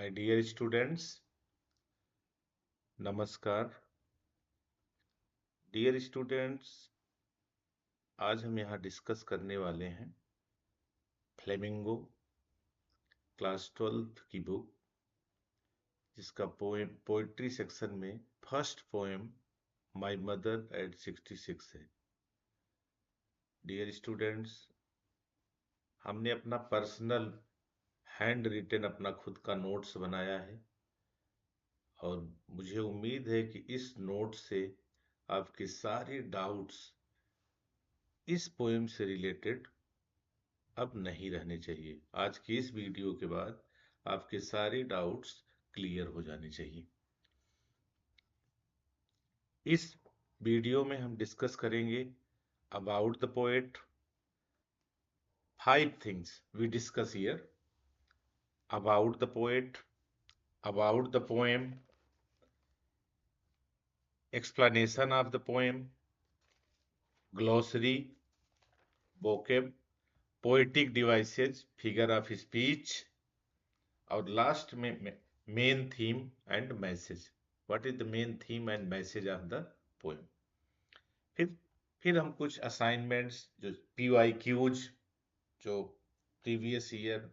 My dear students, नमस्कार। Dear students, आज हम यहाँ डिस्कस करने वाले हैं फ्लेमिंगो क्लास 12 की बुक, जिसका पोएट्री सेक्शन में first poem my mother eight 66 है। डियर स्टूडेंट्स, हमने अपना पर्सनल हैंड रिटन अपना खुद का नोट्स बनाया है और मुझे उम्मीद है कि इस नोट से आपके सारे डाउट्स इस पोएम से रिलेटेड अब नहीं रहने चाहिए। आज की इस वीडियो के बाद आपके सारे डाउट्स क्लियर हो जाने चाहिए। इस वीडियो में हम डिस्कस करेंगे about the poet. 5 things we discuss here: about the poet, about the poem, explanation of the poem, glossary, vocab, poetic devices, figure of speech और लास्ट में main theme and message. What is the main theme and message of the poem. फिर फिर हम कुछ assignments, जो PYQs, जो previous year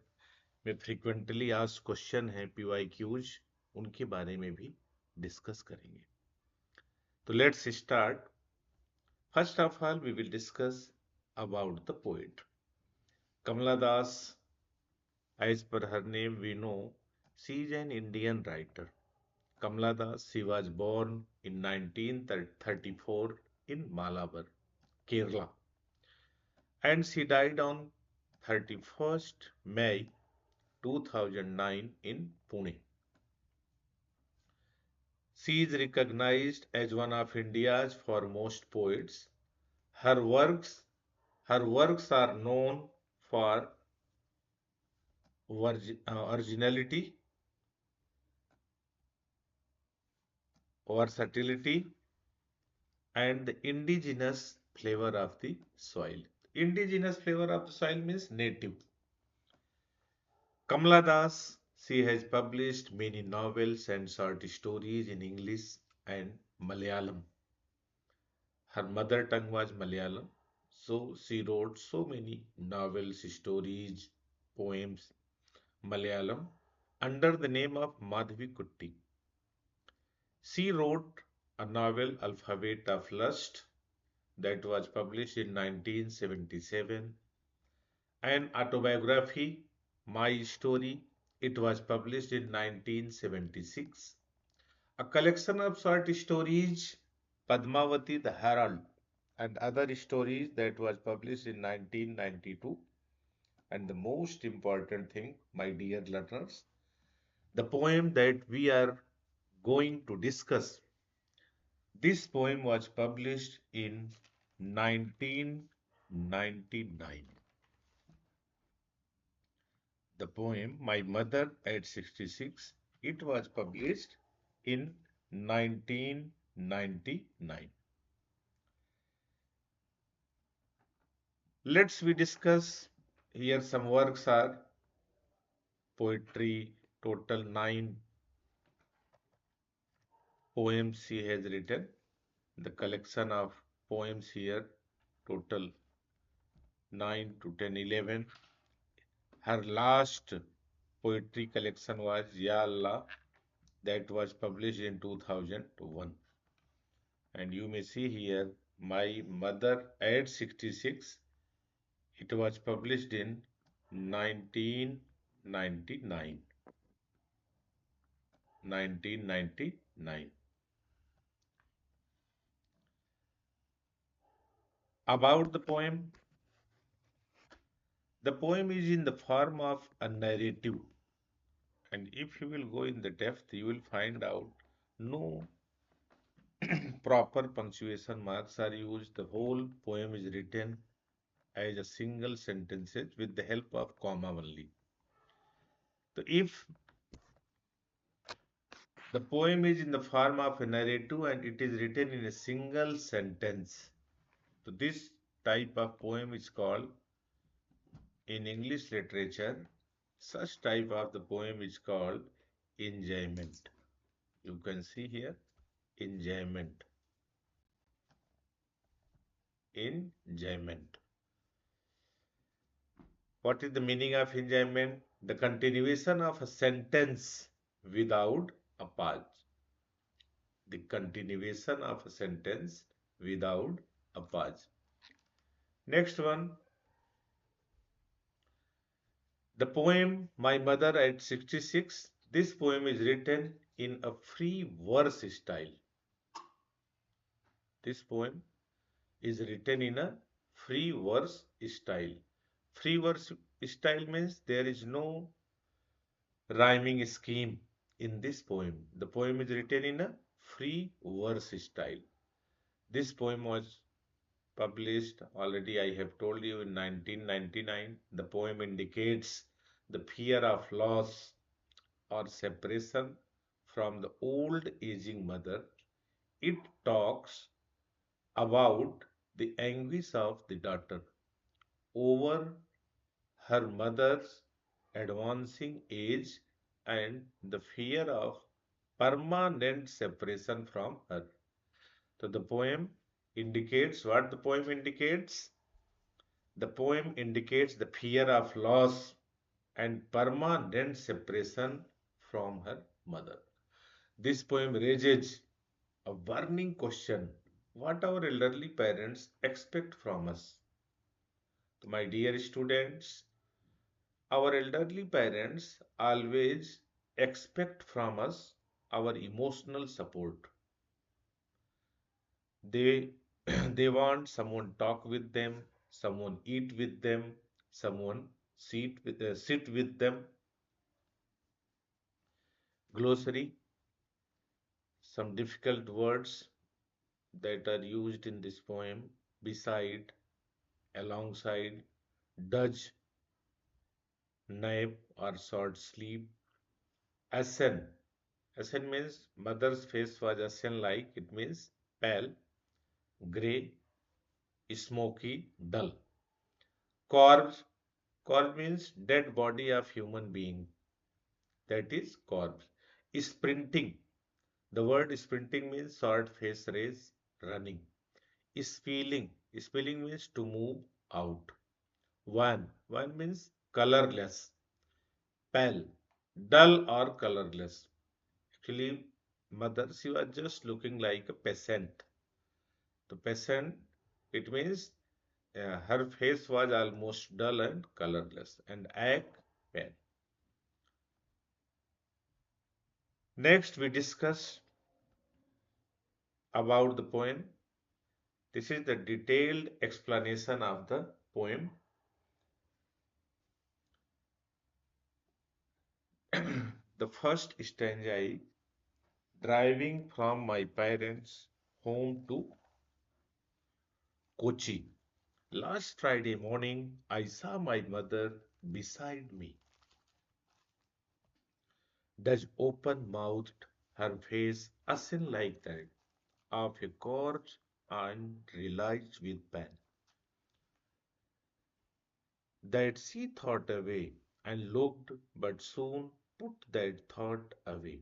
में frequently asked question है, PYQs, उनके बारे में भी डिस्कस करेंगे। तो let's start. First of all we will discuss about the poet Kamala Das. As per her name we know she is an Indian writer. Kamala Das, she was born in 1934 in Malabar, Kerala, and she died on 31st May 2009 in Pune. She is recognized as one of India's foremost poets. Her works, her works are known for originality, versatility, and the indigenous flavor of the soil. Indigenous flavor of the soil means native. Kamala Das, she has published many novels and short stories in English and Malayalam. Her mother tongue was Malayalam, so she wrote so many novels, stories, poems, Malayalam, under the name of Madhavi Kutti. She wrote a novel, Alphabet of Lust, that was published in 1977, an autobiography, My Story, it was published in 1976, a collection of short stories, Padmavati the Herald, and other stories that was published in 1992. And the most important thing, my dear learners, the poem that we are going to discuss, this poem was published in 1999. The poem My Mother at 66, it was published in 1999. Let's we discuss here. Some works are poetry, total 9 poems she has written. The collection of poems here, total 9 to 10, 11. Her last poetry collection was Ya Allah, that was published in 2001. And you may see here, My Mother at 66, it was published in 1999. 1999. About the poem is in the form of a narrative, and if you will go in the depth, you will find out no proper punctuation marks are used. The whole poem is written as a single sentences with the help of comma only. So if the poem is in the form of a narrative and it is written in a single sentence, so this type of poem is called, in English literature, such type of the poem is called enjoyment. You can see here enjoyment, enjoyment. What is the meaning of enjoyment? The continuation of a sentence without a pause. The continuation of a sentence without a pause. Next one, the poem My Mother at 66. This poem is written in a free verse style. This poem is written in a free verse style. Free verse style means there is no rhyming scheme in this poem. The poem is written in a free verse style. This poem was published already, I have told you, in 1999. The poem indicates the fear of loss or separation from the old aging mother. It talks about the anguish of the daughter over her mother's advancing age and the fear of permanent separation from her. So the poem indicates what the poem indicates? The poem indicates the fear of loss and permanent separation from her mother. This poem raises a burning question: what our elderly parents expect from us. My dear students, our elderly parents always expect from us our emotional support. They they want someone talk with them, someone eat with them, someone sit with them. Glossary: some difficult words that are used in this poem: beside, alongside, does, nap or short sleep. Ashen. Ashen means mother's face was ashen like. It means pale, grey, smoky, dull. Corpse. Corpse means dead body of human being. That is corpse. Sprinting. The word sprinting means short face race, running. Spilling. Spilling means to move out. Wan. Wan means colorless, pale, dull or colorless. Actually, mother, she was just looking like a peasant. The peasant, it means her face was almost dull and colorless, and egg pale. Next, we discuss about the poem. This is the detailed explanation of the poem. The first stanza is driving from my parents' home to Kochi. Last Friday morning, I saw my mother beside me. Does open mouthed, her face ashen like that of a corpse, and realized with pain that she thought away and looked, but soon put that thought away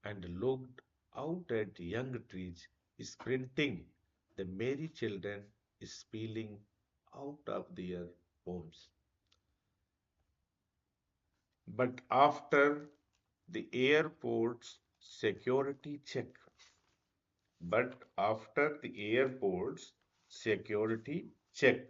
and looked out at young trees sprinting, the merry children spilling out of their homes. But after the airport's security check, but after the airport's security check,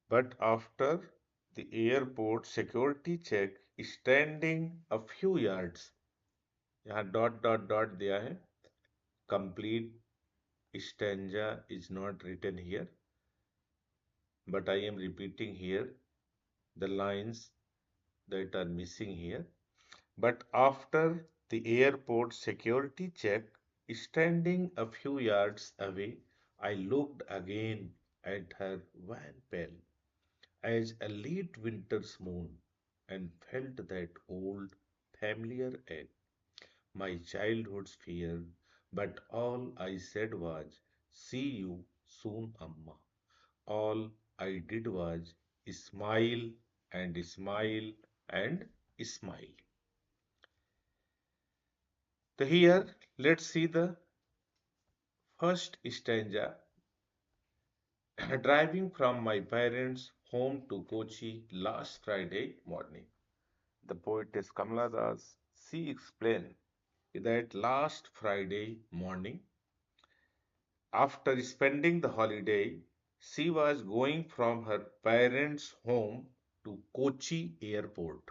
but after the airport security check, standing a few yards, यहाँ dot dot dot दिया है, complete stanza is not written here, but I am repeating here the lines that are missing here. But after the airport security check, standing a few yards away, I looked again at her wan pale as a late winter's moon and felt that old familiar ache, my childhood's fear. But all I said was, see you soon, Amma. All I did was smile and smile and smile. So here, let's see the first stanza. Driving from my parents' home to Kochi last Friday morning. The poetess Kamala Das, she explained that last Friday morning, after spending the holiday, she was going from her parents' home to Kochi airport,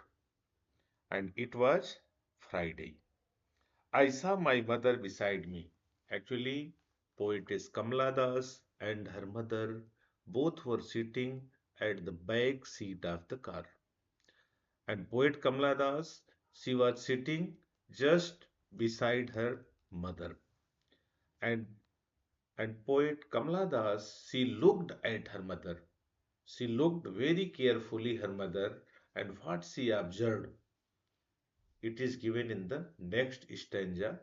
and it was Friday. I saw my mother beside me. Actually, poetess Kamala Das and her mother both were sitting at the back seat of the car. And poet Kamala Das, she was sitting just beside her mother. And and poet Kamala Das, she looked at her mother. She looked very carefully her mother, and what she observed, it is given in the next stanza.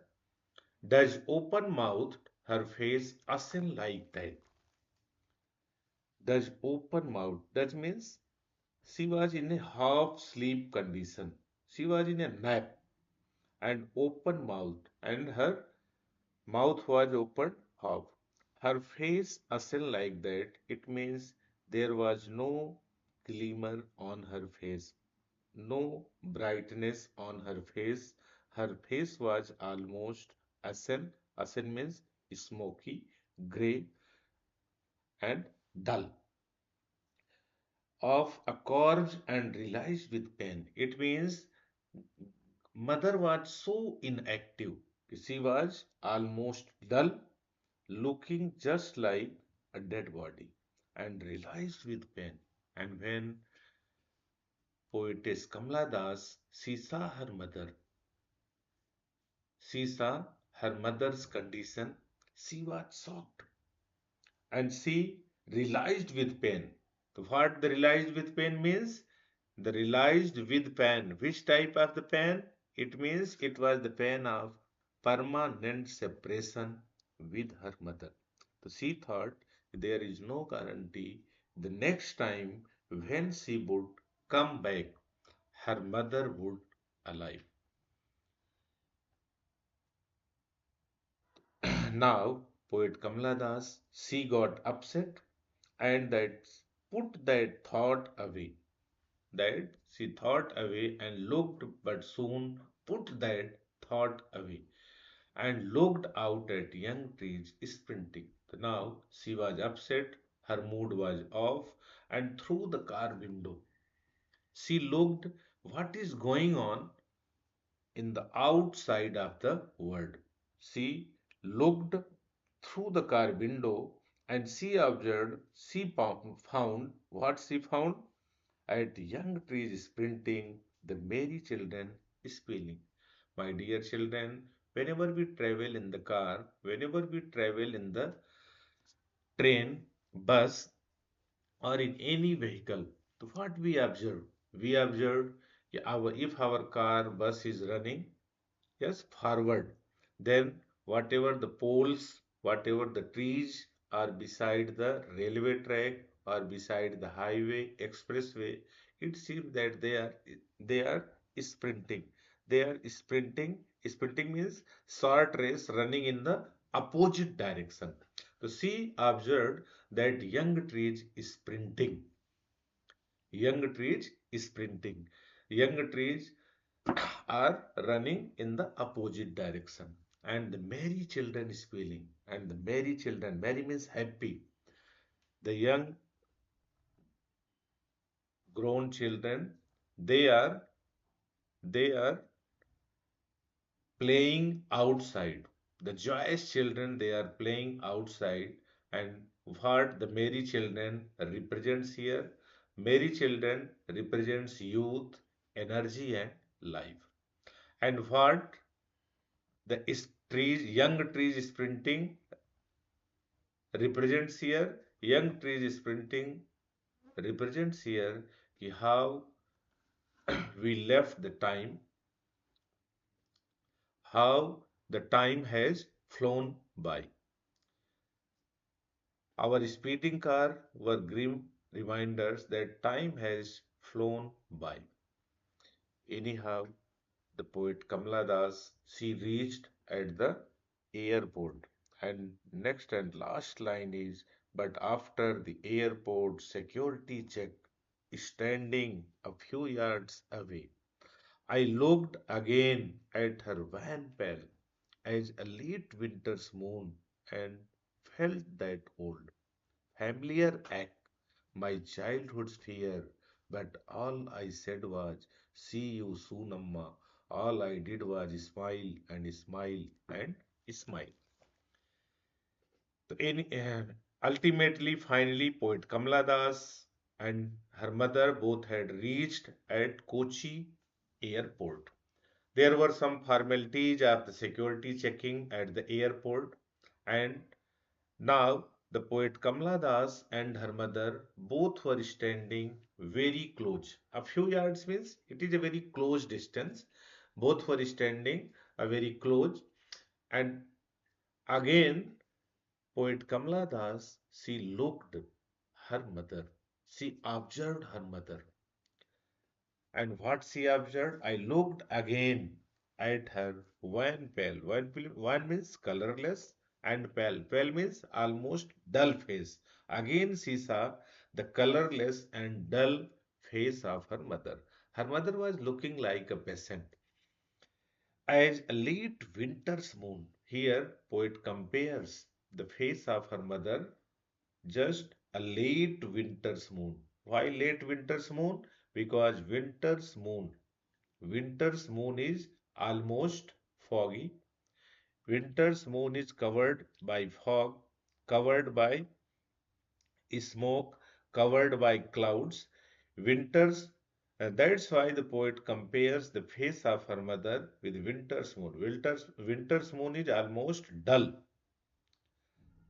Does open mouthed her face ascend like that? Does open mouth. That means she was in a half sleep condition. She was in a nap and open mouthed, and her mouth was open half. Her face ascend like that. It means there was no glimmer on her face, no brightness on her face. Her face was almost ashen. Ashen means smoky, grey, and dull. Of a corpse and realized with pain. It means mother was so inactive. She was almost dull, looking just like a dead body, and realized with pain. And when poetess Kamala Das, she saw her mother's condition, she was shocked and she realized with pain. So what the realized with pain means? The realized with pain. Which type of the pain? It means it was the pain of permanent separation with her mother. So she thought there is no guarantee the next time when she would come back, her mother would alive. Now, poet Kamala Das, she got upset and that put that thought away. That she thought away and looked, but soon put that thought away and looked out at young trees sprinting. Now she was upset, her mood was off, and through the car window she looked what is going on in the outside of the world. She looked through the car window and she observed, she found what she found at young trees sprinting, the merry children squealing. My dear children, whenever we travel in the car, whenever we travel in the train, bus, or in any vehicle, so what we observe? We observe if our car, bus is running, yes, forward. Then whatever the poles, whatever the trees are beside the railway track or beside the highway, expressway, it seems that they are sprinting. They are sprinting. Sprinting means short race running in the opposite direction. So she observed that young trees sprinting. Young trees sprinting. Young trees are running in the opposite direction and the merry children is feeling and the merry children, merry means happy, the young grown children, they are they are playing outside, the joyous children, they are playing outside. And what the merry children represents here, merry children represents youth, energy and life. And what the trees, young trees sprinting represents here, young trees sprinting represents here how we left the time, how the time has flown by. Our speeding car were grim reminders that time has flown by. Anyhow, the poet Kamala Das, she reached at the airport. And next and last line is, but after the airport security check, standing a few yards away, I looked again at her van pal as a late winter's moon and felt that old familiar ache, my childhood's fear. But all I said was, see you soon, Amma. All I did was smile and smile and smile. So ultimately, finally, poet Kamala Das and her mother both had reached at Kochi airport. There were some formalities of the security checking at the airport, and now the poet Kamala Das and her mother both were standing very close. A few yards means it is a very close distance. Both were standing a very close, and again poet Kamala Das, she looked her mother. She observed her mother. And what she observed, I looked again at her wan pale. Wan means colorless and pale. Pale means almost dull face. Again she saw the colorless and dull face of her mother. Her mother was looking like a peasant. As a late winter's moon, here poet compares the face of her mother just a late winter's moon. Why late winter's moon? Because winter's moon is almost foggy. Winter's moon is covered by fog, covered by smoke, covered by clouds. Winter's That's why the poet compares the face of her mother with winter's moon. Winter's moon is almost dull,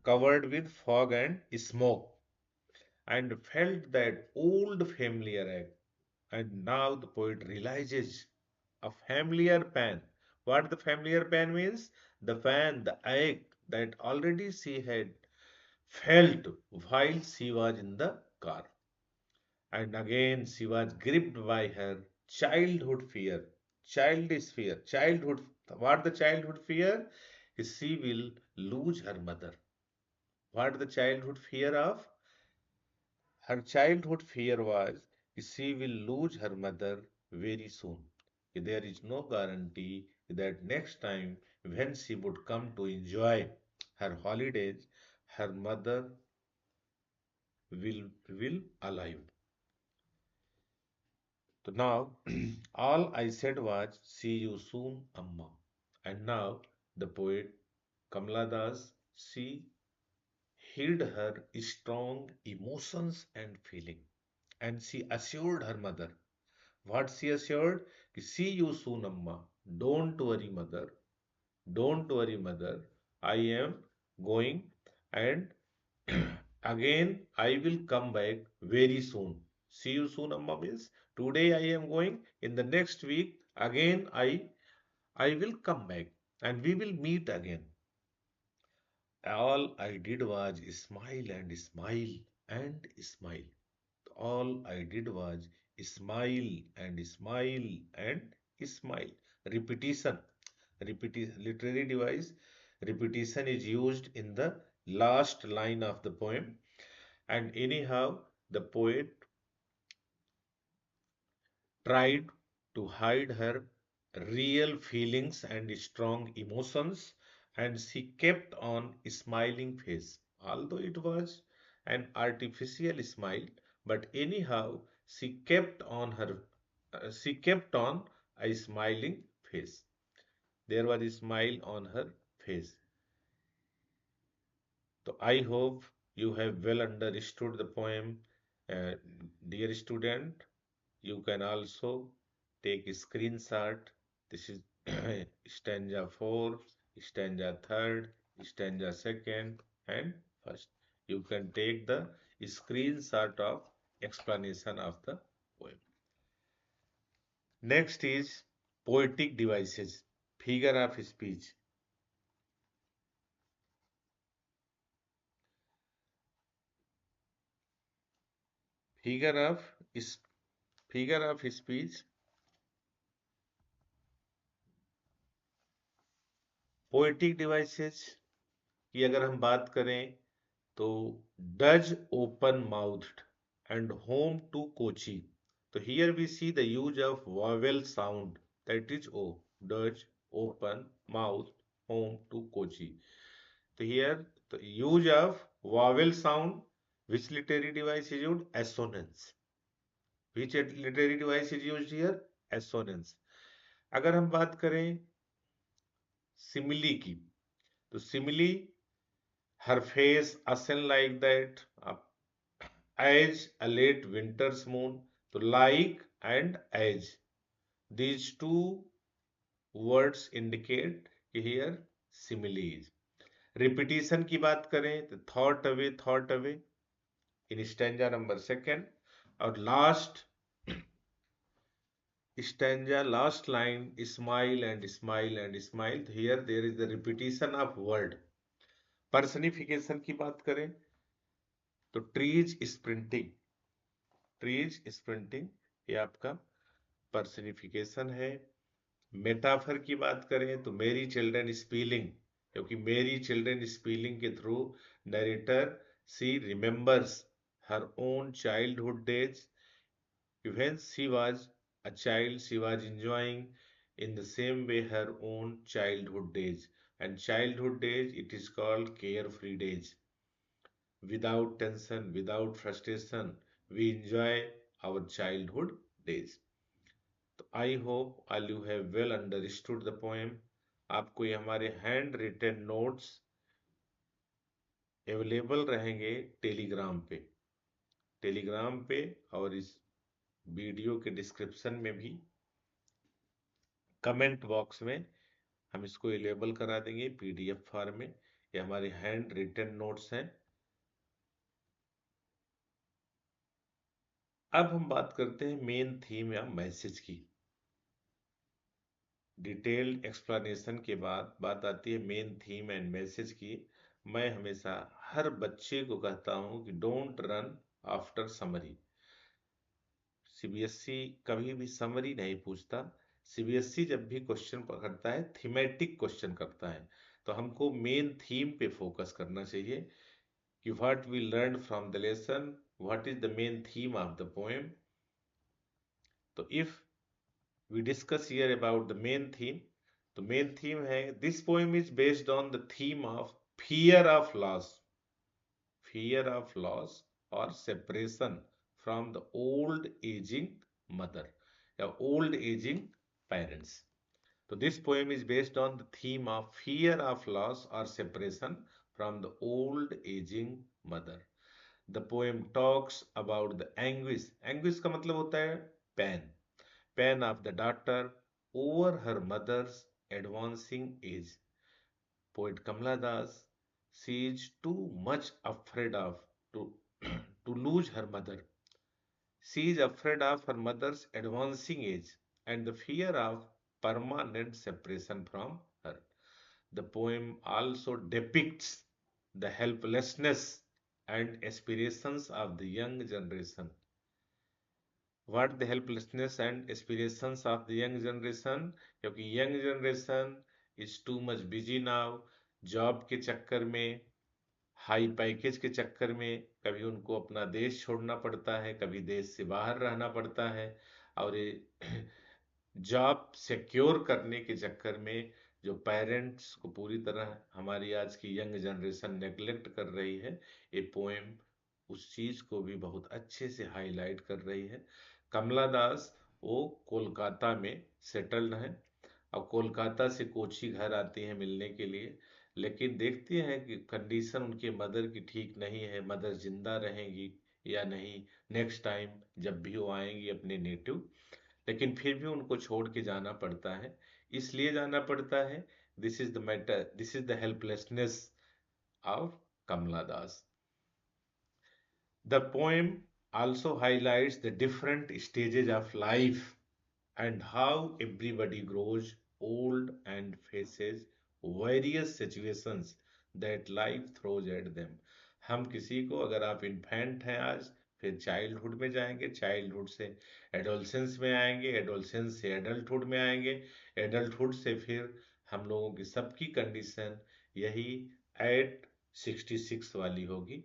covered with fog and smoke, and felt that old familiar ache. And now the poet realizes a familiar pain. What the familiar pain means? The pain, the ache that already she had felt while she was in the car. And again she was gripped by her childhood fear, childish fear, childhood. What the childhood fear? Is she will lose her mother. What the childhood fear of? Her childhood fear was she will lose her mother very soon. There is no guarantee that next time when she would come to enjoy her holidays, her mother will alive. So now all I said was see you soon, Amma. And now the poet Kamala Das, she hid her strong emotions and feeling, and she assured her mother. What she assured? See you soon, Amma. Don't worry, mother. Don't worry, mother. I am going, and again I will come back very soon. See you soon, Amma means today I am going. In the next week, again I will come back and we will meet again. All I did was smile and smile and smile. All I did was smile and smile and smile. Repetition. Literary device. Repetition is used in the last line of the poem. And anyhow, the poet tried to hide her real feelings and strong emotions, and she kept on smiling face, although it was an artificial smile. But anyhow, she kept on a smiling face. There was a smile on her face. So I hope you have well understood the poem, uh, dear student. You can also take a screenshot. This is stanza 4, stanza 3rd, stanza 2nd, and first. You can take the screenshot of explanation of the poem. Next is poetic devices, figure of speech. Figure of figure of speech, poetic devices की अगर हम बात करें तो dozed open mouthed and home to Kochi. तो here we see the use of vowel sound, that is O. Dutch, open, mouth, home to Kochi. So here the use of vowel sound, which literary device is used? Assonance. Which literary device is used here? Assonance. अगर हम बात करें simile की, तो simile, her face ascend like that, as a late winter's moon. तो like and as, these two words indicate कि here simile is. Repetition की बात करें तो thought away in stanza number second. और last line smile and smile and smile. Here there is the repetition of word. Personification की बात करें तो ट्रीज स्प्रिंटिंग, ये आपका पर्सनिफिकेशन है. मेटाफर की बात करें तो मेरी चिल्ड्रन स्पीलिंग, क्योंकि मेरी चिल्ड्रन स्पीलिंग के through narrator she remembers her own childhood days. When she was a child, she was enjoying in the same way her own childhood days. And childhood days, it is called carefree days. Without tension, without frustration, we enjoy our childhood days. तो I hope all you have well understood the poem. आपको ये हमारे hand written notes available रहेंगे Telegram पे और इस video के description में भी, कमेंट बॉक्स में हम इसको अवेलेबल करा देंगे पीडीएफ फॉर्म में. ये हमारे हैंड रिटन नोट्स हैं. अब हम बात करते हैं मेन थीम या मैसेज की. डिटेल्ड एक्सप्लेनेशन के बाद बात आती है मेन थीम एंड मैसेज की. मैं हमेशा हर बच्चे को कहता हूं कि don't run after summary. CBSE कभी भी समरी नहीं पूछता. सीबीएसई जब भी क्वेश्चन करता है थीमेटिक क्वेश्चन करता है. तो हमको मेन थीम पे फोकस करना चाहिए कि what we learn from the lesson, what is the main theme of the poem. तो if we discuss here about the main theme, तो मेन थीम है this poem is based on the theme of fear of loss, और separation from the old aging mother या old aging parents. So this poem is based on the theme of fear of loss or separation from the old aging mother. The poem talks about the anguish. Anguish का मतलब होता है pain. Pain of the daughter over her mother's advancing age. Poet Kamala Das, she is too much afraid of to, to lose her mother. She is afraid of her mother's advancing age and the fear of permanent separation from her. The poem also depicts the helplessness and aspirations of the young generation. What the helplessness and aspirations of the young generation? क्योंकि young generation is too much busy now. Job के चक्कर में, high package के चक्कर में कभी उनको अपना देश छोड़ना पड़ता है, कभी देश से बाहर रहना पड़ता है. और ये जॉब सिक्योर करने के चक्कर में जो पेरेंट्स को पूरी तरह हमारी आज की यंग जनरेशन नेग्लेक्ट कर रही है, ये पोएम उस चीज को भी बहुत अच्छे से हाईलाइट कर रही है. कमला दास वो कोलकाता में सेटल्ड हैं. अब कोलकाता से कोची घर आती हैं मिलने के लिए, लेकिन देखते हैं कि कंडीशन उनके मदर की ठीक नहीं है. मदर जिंदा रहेंगी या नहीं नेक्स्ट टाइम जब भी वो आएंगी अपने नेटिव, लेकिन फिर भी उनको छोड़ के जाना पड़ता है. इसलिए जाना पड़ता है. This is the matter, this is the helplessness of Kamala Das. The poem also highlights the different stages of life and how everybody grows old and faces various situations that life throws at them. हम किसी को, अगर आप infant हैं आज, फिर childhood में जाएंगे, चाइल्डहुड से एडोलसेंस में आएंगे, एडोलसेंस से एडल्टहुड में आएंगे, एडल्टहुड से फिर हम लोगों की सबकी कंडीशन यही एट 66 वाली होगी।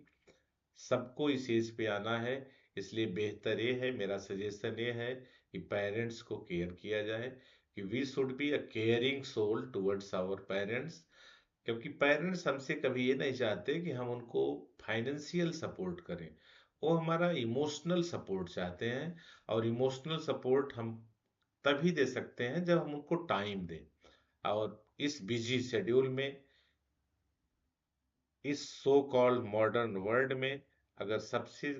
सबको इस एज पे आना है। इसलिए बेहतर ये है, मेरा सजेशन ये है कि पेरेंट्स को केयर किया जाए, कि we should be a caring soul towards our parents. क्योंकि पेरेंट्स हमसे कभी ये नहीं चाहते कि हम उनको फाइनेंशियल सपोर्ट करें, वो हमारा इमोशनल सपोर्ट चाहते हैं। और इमोशनल सपोर्ट हम तभी दे सकते हैं जब हम उनको टाइम दें। और इस बिजी शेड्यूल में, इस सो कॉल्ड मॉडर्न वर्ल्ड में, अगर सबसे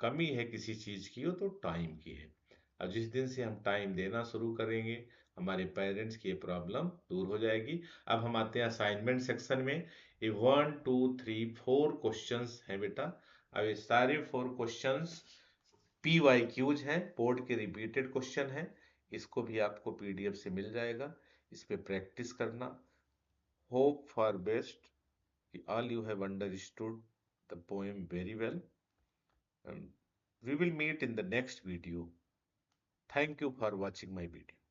कमी है किसी चीज की हो तो टाइम की है। अब जिस दिन से हम टाइम देना शुरू करेंगे, हमारे पेरेंट्स की ये प्रॉब्लम दूर हो जाएगी। अब हम आते हैं असाइनमेंट सेक्शन में। ये 1 2 3 4 क्वेश्चंस हैं बेटा। अब ये सारे 4 क्वेश्चंस PYQs हैं, बोर्ड के रिपीटेड क्वेश्चन हैं। इसको भी आपको PDF से मिल जाएगा, इस पे प्रैक्टिस करना। Hope for best, all you have understood the poem very well, and we will meet in the next video. Thank you for watching my video.